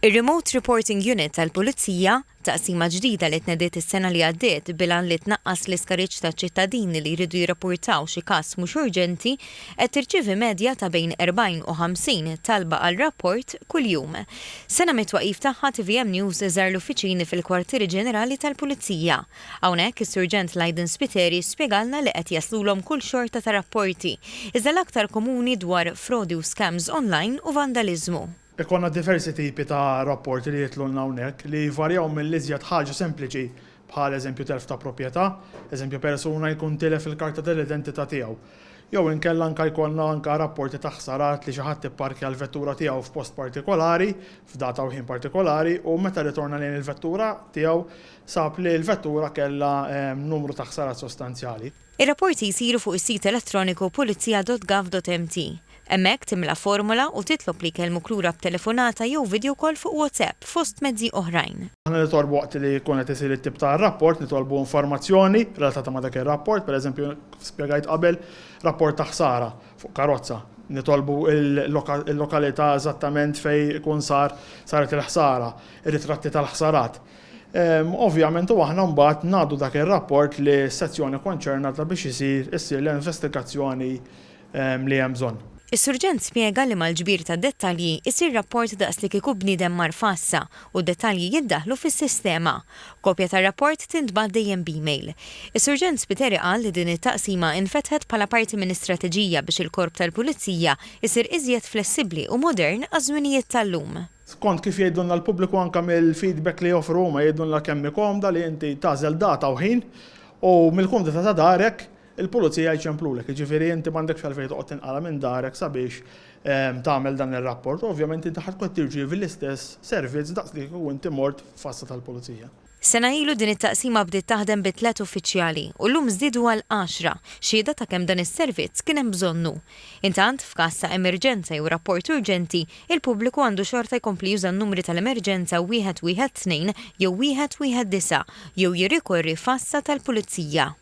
Ir-Remote Reporting Unit tal-Pulizija, taqsima ġdida li tnediet is-sena li għaddiet bilan li tnaqqas l-iskariġġ ta' ċittadini li jridu jirrapportaw xi każ mhux urġenti, qed tirċievi medja ta' bejn 40 u 50 talba għal rapport kuljum. Sena mit-twaqif tagħha TVM News żar l-uffiċini fil-Kwartieri Ġenerali tal-Pulizija. Hawnhekk is-Surġent Lajden Spiteri spjegalna li qed jaslulhom kull xorta ta' rapporti, iżda l-aktar komuni dwar frodi u scams online u vandaliżmu. Ikonna diversi tipi ta' rapporti li jitlunna hawnhekk li varjaw mill-iżjed ħaġa sempliċi bħal eżempju telf ta' proprjetà, eżempju persuna jkun tilef il-karta tal-identità tiegħu. Jew inkella anke jkollna anke rapporti ta' ħsarat li xi ħadd ipparkja l-vettura tiegħu f'post partikolari, f'data u ħin partikolari u meta ritorna lejn il-vettura tiegħu sab li l-vettura kellha numru ta' ħsarat sostanzjali. Ir-rapporti jsiru fuq is-sit elettroniku pulizija.gov.mt. Hemmhekk timla formula u titlob li jkellmu klura b'telefonata jew video call fuq WhatsApp fost mezzi oħrajn. Aħna nitolbu waqt li jkun qed isir it-tip ta' rapport, nitolbu informazzjoni relatata ma' dak ir-rapport, pereżempju spjegajt qabel rapport ta' ħsara fuq karozza. Nitolbu il-lokalità eżattament fejn ikun saret il-ħsara, ir-ritratti tal-ħsarat. Ovvjament u aħna mbagħad ngħaddu dak ir-rapport li s-sezzjoni konċernata biex issir l-investigazzjoni li hemm bżonn. Is-surġent spjega li mal-ġbir ta' dettalji isir rapport daqs li kieku bniedem marfassa u dettalji jiddaħlu fis-sistema. Kopja tar-rapport tintbagħat dejjem b'email. Is-surġent Spiteri qal li din it-taqsima infetħet bħala parti minn istrateġija biex il-korp tal-Pulizija isir iżjed flessibbli u modern għaż-żminijiet tal-lum. Skont kif jgħidulna l-pubbliku anke mill-feedback li joffru huma jgħidulna kemm ikomda li inti tażel data u ħin u mill-komdita ta' darek il-pulizija jċemplulek, ġifieri inti m'għandekx għalfejn toqgħod tinqala minn darek sabiex tagħmel dan ir-rapport. Ovvjament inti ħadd tkun tirċievi l-istess servizz daqs li jkun inti mort f'assa tal-pulizija. Sena ilu din it-taqsima bdiet taħdem bi 3 uffiċjali u llum żdiedu għal 10 xhieda ta' kemm dan is-servizz kien hemm bżonnu. Intant f'każ ta' emerġenza jew rapport urġenti, il-pubbliku għandu xorta jkompli juża n-numri tal-emerġenza 112 jew 119 jew jirrikorri f'assa tal-Pulizija.